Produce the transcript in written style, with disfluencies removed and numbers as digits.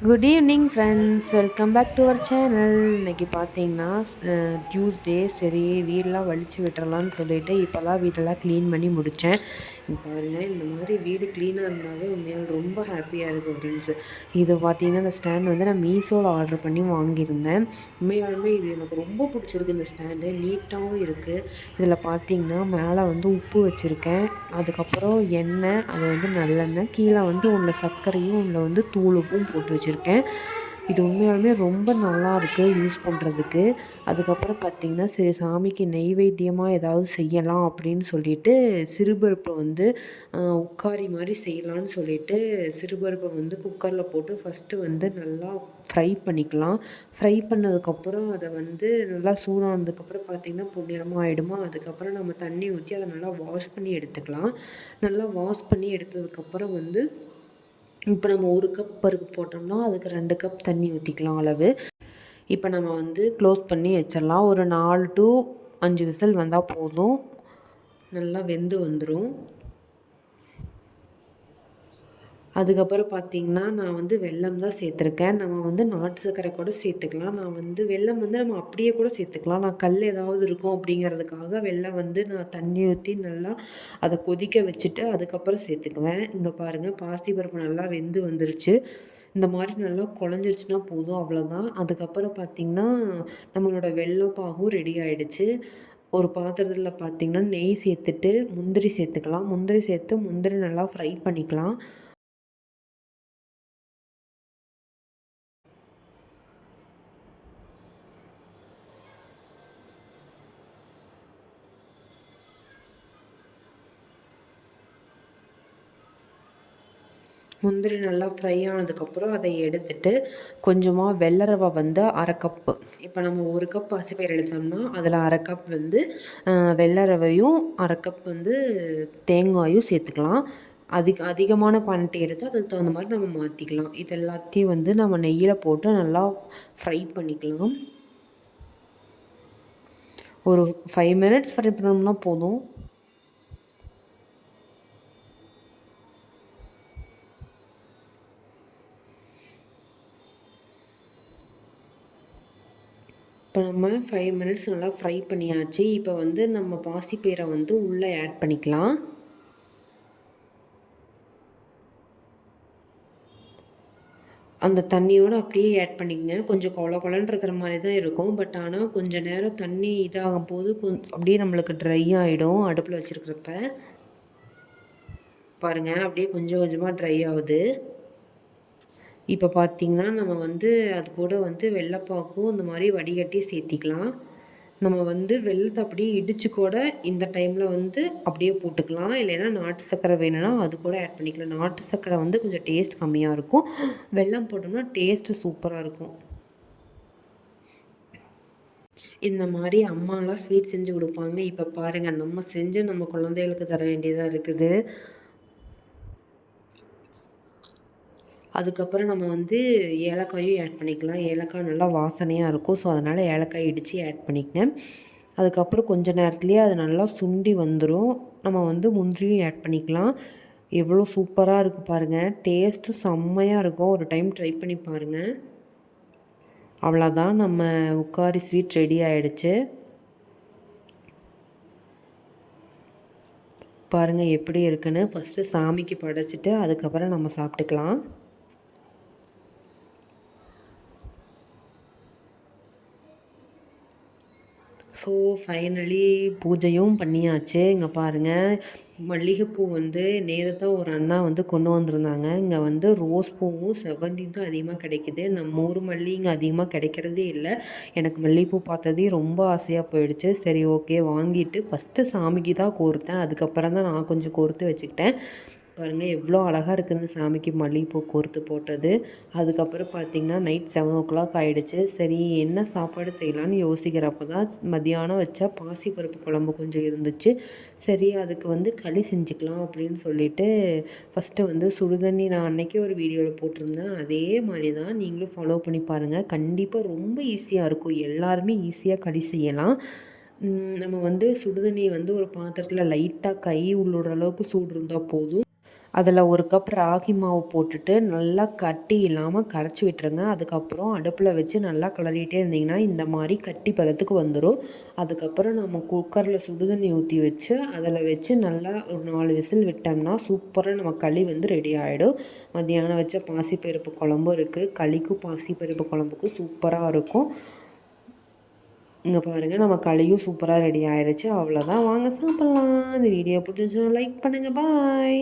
Good evening friends, welcome back to our channel. இன்றைக்கி பார்த்தீங்கன்னா Tuesday. சரி, வீடெலாம் வலிச்சு விட்டுறலான்னு சொல்லிட்டு இப்போல்லாம் வீடெல்லாம் க்ளீன் பண்ணி முடித்தேன். பாருங்கள், இந்த மாதிரி வீடு க்ளீனாக இருந்தாவே உண்மையால் ரொம்ப ஹாப்பியாக இருக்குது ஃப்ரெண்ட்ஸு. இது பார்த்தீங்கன்னா இந்த ஸ்டாண்ட் வந்து நான் மீஷோவில் ஆர்டர் பண்ணி வாங்கியிருந்தேன். உண்மையாலுமே இது எனக்கு ரொம்ப பிடிச்சிருக்கு. இந்த ஸ்டாண்டு நீட்டாகவும் இருக்குது. இதில் பார்த்தீங்கன்னா மேலே வந்து உப்பு வச்சுருக்கேன், அதுக்கப்புறம் எண்ணெய், அது வந்து நல்லெண்ணெய், கீழே வந்து உள்ள சர்க்கரையும் உள்ள வந்து தூளுப்பும் போட்டு வச்சுருக்கேன். இது உண்மையாலுமே ரொம்ப நல்லாயிருக்கு யூஸ் பண்ணுறதுக்கு. அதுக்கப்புறம் பார்த்திங்கன்னா, சரி சாமிக்கு நெய்வேத்தியமாக ஏதாவது செய்யலாம் அப்படின்னு சொல்லிட்டு சிறுபருப்பை வந்து உக்காரி மாதிரி செய்யலான்னு சொல்லிட்டு சிறுபருப்பை வந்து குக்கரில் போட்டு ஃபஸ்ட்டு வந்து நல்லா ஃப்ரை பண்ணிக்கலாம். ஃப்ரை பண்ணதுக்கப்புறம் அதை வந்து நல்லா சூடானதுக்கப்புறம் பார்த்திங்கன்னா பொன்னிறமாக ஆகிடுமா. அதுக்கப்புறம் நம்ம தண்ணி ஊற்றி அதை நல்லா வாஷ் பண்ணி எடுத்துக்கலாம். நல்லா வாஷ் பண்ணி எடுத்ததுக்கப்புறம் வந்து இப்போ நம்ம 1 கப் பருப்பு போட்டோம்னா அதுக்கு 2 கப் தண்ணி ஊற்றிக்கலாம் அளவு. இப்போ நம்ம வந்து க்ளோஸ் பண்ணி வச்சிடலாம். ஒரு 4 to 5 விசில் வந்தால் போதும், நல்லா வெந்து வந்துடும். அதுக்கப்புறம் பார்த்திங்கன்னா, நான் வந்து வெல்லம் தான் சேர்த்துருக்கேன். நம்ம வந்து நாட்டு சர்க்கரை கூட சேர்த்துக்கலாம். நான் வந்து வெல்லம் வந்து நம்ம அப்படியே கூட சேர்த்துக்கலாம். நான் கல் ஏதாவது இருக்கும் அப்படிங்கிறதுக்காக வெல்லம் வந்து நான் தண்ணி ஊற்றி நல்லா அதை கொதிக்க வச்சுட்டு அதுக்கப்புறம் சேர்த்துக்குவேன். இங்கே பாருங்கள், பாசிப்பருப்பு நல்லா வெந்து வந்துருச்சு. இந்த மாதிரி நல்லா குழஞ்சிருச்சுன்னா போதும், அவ்வளோதான். அதுக்கப்புறம் பார்த்திங்கன்னா, நம்மளோட வெல்லம் பாகும் ரெடி ஆகிடுச்சு. ஒரு பாத்திரத்தில் பார்த்திங்கன்னா நெய் சேர்த்துட்டு முந்திரி சேர்த்துக்கலாம். முந்திரி சேர்த்து முந்திரி நல்லா ஃப்ரை பண்ணிக்கலாம். முந்திரி நல்லா ஃப்ரை ஆனதுக்கப்புறம் அதை எடுத்துட்டு கொஞ்சமாக வெள்ளை ரவை வந்து 1/2 கப்பு. இப்போ நம்ம 1 கப் பாசிப்பயிறு எடுத்தோம்னா அதில் 1/2 கப் வந்து வெள்ளை ரவையும் 1/2 கப் வந்து தேங்காயும் சேர்த்துக்கலாம். அதிகமான குவான்டிட்டி எடுத்து அதுக்கு தகுந்த மாதிரி நம்ம மாற்றிக்கலாம். இது எல்லாத்தையும் வந்து நம்ம நெய்யில் போட்டு நல்லா ஃப்ரை பண்ணிக்கலாம். ஒரு 5 மினிட்ஸ் ஃப்ரை பண்ணோம்னா போதும். இப்போ நம்ம 5 மினிட்ஸ் நல்லா ஃப்ரை பண்ணியாச்சு. இப்போ வந்து நம்ம பாசிப்பயிரை வந்து உள்ளே ஆட் பண்ணிக்கலாம். அந்த தண்ணியோடு அப்படியே ஆட் பண்ணிக்கங்க. கொஞ்சம் கொல கொலன்னு இருக்கிற மாதிரி தான் இருக்கும். பட் ஆனால் கொஞ்சம் நேரம் தண்ணி இதாகும் போது அப்படியே நம்மளுக்கு ட்ரை ஆகிடும். அடுப்பில் வச்சுருக்கிறப்ப பாருங்கள், அப்படியே கொஞ்சம் கொஞ்சமாக ட்ரை ஆகுது. இப்போ பார்த்திங்கன்னா நம்ம வந்து அது கூட வந்து வெள்ளைப்பாக்கும் இந்த மாதிரி வடிகட்டி சேர்த்திக்கலாம். நம்ம வந்து வெல்லத்தை அப்படியே இடித்து கூட இந்த டைமில் வந்து அப்படியே போட்டுக்கலாம். இல்லைன்னா நாட்டு சர்க்கரை வேணும்னா அது கூட ஆட் பண்ணிக்கலாம். நாட்டு சர்க்கரை வந்து கொஞ்சம் டேஸ்ட் கம்மியாக இருக்கும், வெல்லம் போட்டோம்னா டேஸ்ட்டு சூப்பராக இருக்கும். இந்த மாதிரி அம்மாலாம் ஸ்வீட் செஞ்சு கொடுப்பாங்க. இப்போ பாருங்கள், நம்ம செஞ்சு நம்ம குழந்தைகளுக்கு தர வேண்டியதாக இருக்குது. அதுக்கப்புறம் நம்ம வந்து ஏலக்காயும் ஆட் பண்ணிக்கலாம். ஏலக்காய் நல்லா வாசனையாக இருக்கும். ஸோ அதனால் ஏலக்காய் இடித்து ஆட் பண்ணிக்கங்க. அதுக்கப்புறம் கொஞ்ச நேரத்துலேயே அது நல்லா சுண்டி வந்துடும். நம்ம வந்து முந்திரியும் ஆட் பண்ணிக்கலாம். எவ்வளோ சூப்பராக இருக்குது பாருங்கள், டேஸ்ட்டு செம்மையாக இருக்கும். ஒரு டைம் ட்ரை பண்ணி பாருங்கள். அவ்வளோதான், நம்ம உக்காரி ஸ்வீட் ரெடி ஆகிடுச்சு. பாருங்கள் எப்படி இருக்குன்னு. ஃபஸ்ட்டு சாமிக்கு படைச்சிட்டு அதுக்கப்புறம் நம்ம சாப்பிட்டுக்கலாம். ஸோ ஃபைனலி பூஜையும் பண்ணியாச்சு. இங்கே பாருங்கள், மல்லிகைப்பூ வந்து நேரத்தான் ஒரு அண்ணா வந்து கொண்டு வந்திருந்தாங்க. இங்கே வந்து ரோஸ் பூவும் செவ்வந்தியும் தான் அதிகமாக கிடைக்கிது. நம்ம ஊர் மல்லி இங்கே அதிகமாக கிடைக்கிறதே இல்லை. எனக்கு மல்லிகைப்பூ பார்த்ததே ரொம்ப ஆசையாக போயிடுச்சு. சரி, ஓகே, வாங்கிட்டு ஃபஸ்ட்டு சாமிக்கு தான் கோர்த்தேன். அதுக்கப்புறம் தான் நான் கொஞ்சம் கோர்த்து வச்சுக்கிட்டேன். பாருங்கள் எவ்வளோ அழகாக இருக்குதுன்னு சாமிக்கு மல்லிகைப்பூ கோர்த்து போட்டது. அதுக்கப்புறம் பார்த்திங்கன்னா நைட் 7:00 ஆகிடுச்சு. சரி, என்ன சாப்பாடு செய்யலான்னு யோசிக்கிறப்ப தான் மத்தியானம் வச்ச பாசிப்பருப்பு குழம்பு கொஞ்சம் இருந்துச்சு. சரி, அதுக்கு வந்து களி செஞ்சுக்கலாம் அப்படின்னு சொல்லிட்டு ஃபஸ்ட்டு வந்து சுடுதண்ணி, நான் அன்றைக்கி ஒரு வீடியோவில் போட்டிருந்தேன், அதே மாதிரி தான் நீங்களும் ஃபாலோ பண்ணி பாருங்கள். கண்டிப்பாக ரொம்ப ஈஸியாக இருக்கும். எல்லாருமே ஈஸியாக களி செய்யலாம். நம்ம வந்து சுடுதண்ணியை வந்து ஒரு பாத்திரத்தில் லைட்டாக கை உள்ளுற அளவுக்கு சூடு இருந்தால் போதும். அதில் 1 கப் ராகி மாவு போட்டுட்டு நல்லா கட்டி இல்லாமல் கரைச்சி விட்டுருங்க. அதுக்கப்புறம் அடுப்பில் வச்சு நல்லா கிளறிட்டே இருந்திங்கன்னா இந்த மாதிரி கட்டி பதத்துக்கு வந்துடும். அதுக்கப்புறம் நம்ம குக்கரில் சுடுதண்ணி ஊற்றி வச்சு அதில் வச்சு நல்லா ஒரு 4 விசில் விட்டோம்னா சூப்பராக நம்ம களி வந்து ரெடி ஆகிடும். மத்தியானம் வச்ச பாசிப்பருப்பு குழம்பும் இருக்குது. களிக்கும் பாசிப்பருப்பு குழம்புக்கும் சூப்பராக இருக்கும். இங்கே பாருங்கள், நம்ம களியும் சூப்பராக ரெடி ஆயிடுச்சு. அவ்வளோதான், வாங்க சாப்பிட்லாம். இந்த வீடியோ பிடிச்சிச்சுன்னா லைக் பண்ணுங்கள். பாய்.